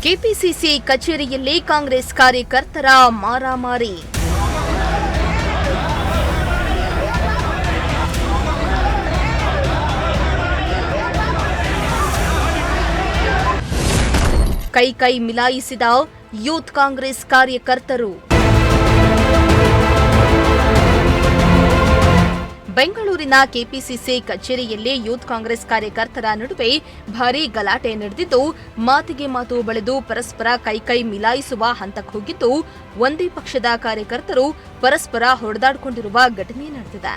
KPCC ಕಚೇರಿಯಲ್ಲಿ ಕಾಂಗ್ರೆಸ್ ಕಾರ್ಯಕರ್ತರ ಮಾರಾಮಾರಿ. ಕೈ ಮಿಲಾಯಿಸಿದ ಯೂತ್ ಕಾಂಗ್ರೆಸ್ ಕಾರ್ಯಕರ್ತರು. ಬೆಂಗಳೂರಿನ ಕೆಪಿಸಿಸಿ ಕಚೇರಿಯಲ್ಲಿ ಯೂತ್ ಕಾಂಗ್ರೆಸ್ ಕಾರ್ಯಕರ್ತರ ನಡುವೆ ಭಾರೀ ಗಲಾಟೆ ನಡೆದಿದ್ದು, ಮಾತಿಗೆ ಮಾತು ಬೆಳೆದು ಪರಸ್ಪರ ಕೈ ಮಿಲಾಯಿಸುವ ಹಂತಕ್ಕೆ ಹೋಗಿದ್ದು, ಒಂದೇ ಪಕ್ಷದ ಕಾರ್ಯಕರ್ತರು ಪರಸ್ಪರ ಹೊಡೆದಾಡಿಕೊಂಡಿರುವ ಘಟನೆ ನಡೆದಿದೆ.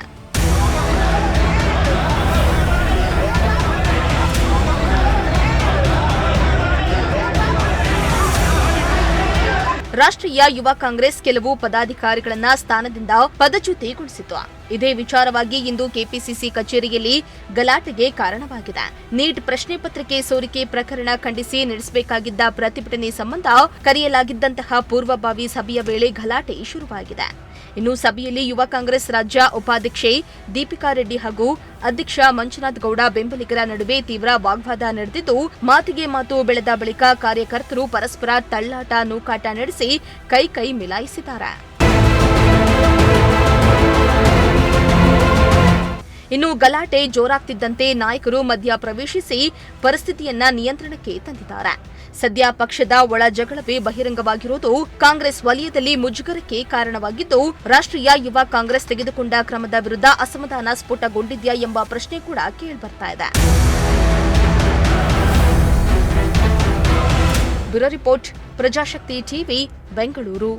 ರಾಷ್ಟ್ರೀಯ ಯುವ ಕಾಂಗ್ರೆಸ್ ಕೆಲವು ಪದಾಧಿಕಾರಿಗಳನ್ನ ಸ್ಥಾನದಿಂದ ಪದಚ್ಯುತಿಗೊಳಿಸಿತು. ಇದೇ ವಿಚಾರವಾಗಿ ಇಂದು ಕೆಪಿಸಿಸಿ ಕಚೇರಿಯಲ್ಲಿ ಗಲಾಟೆಗೆ ಕಾರಣವಾಗಿದೆ. ನೀಟ್ ಪ್ರಶ್ನೆ ಪತ್ರಿಕೆ ಸೋರಿಕೆ ಪ್ರಕರಣ ಖಂಡಿಸಿ ನಡೆಸಬೇಕಾಗಿದ್ದ ಪ್ರತಿಭಟನೆ ಸಂಬಂಧ ಕರೆಯಲಾಗಿದ್ದಂತಹ ಪೂರ್ವಭಾವಿ ಸಭೆಯ ವೇಳೆ ಗಲಾಟೆ ಶುರುವಾಗಿದೆ. ಇನ್ನು ಸಭೆಯಲ್ಲಿ ಯುವ ಕಾಂಗ್ರೆಸ್ ರಾಜ್ಯ ಉಪಾಧ್ಯಕ್ಷೆ ದೀಪಿಕಾ ರೆಡ್ಡಿ ಹಾಗೂ ಅಧ್ಯಕ್ಷ ಮಂಜುನಾಥ್ ಗೌಡ ಬೆಂಬಲಿಗರ ನಡುವೆ ತೀವ್ರ ವಾಗ್ವಾದ ನಡೆದಿದ್ದು, ಮಾತಿಗೆ ಮಾತು ಬೆಳೆದ ಬಳಿಕ ಕಾರ್ಯಕರ್ತರು ಪರಸ್ಪರ ತಳ್ಳಾಟ ನೂಕಾಟ ನಡೆಸಿ ಕೈ ಮಿಲಾಯಿಸಿದ್ದಾರೆ. ಇನ್ನು ಗಲಾಟೆ ಜೋರಾಗ್ತಿದ್ದಂತೆ ನಾಯಕರು ಮಧ್ಯ ಪ್ರವೇಶಿಸಿ ಪರಿಸ್ಥಿತಿಯನ್ನ ನಿಯಂತ್ರಣಕ್ಕೆ ತಂದಿದ್ದಾರೆ. ಸದ್ಯ ಪಕ್ಷದ ಒಳ ಜಗಳವೇ ಬಹಿರಂಗವಾಗಿರುವುದು ಕಾಂಗ್ರೆಸ್ ವಲಯದಲ್ಲಿ ಮುಜುಗರಕ್ಕೆ ಕಾರಣವಾಗಿದ್ದು, ರಾಷ್ಟ್ರೀಯ ಯುವ ಕಾಂಗ್ರೆಸ್ ತೆಗೆದುಕೊಂಡ ಕ್ರಮದ ವಿರುದ್ಧ ಅಸಮಾಧಾನ ಸ್ಫೋಟಗೊಂಡಿದ್ಯಾ ಎಂಬ ಪ್ರಶ್ನೆ ಕೂಡ ಕೇಳಿಬರ್ತಾ ಇದೆ. Bureau report, Prajashakti TV, Bengaluru.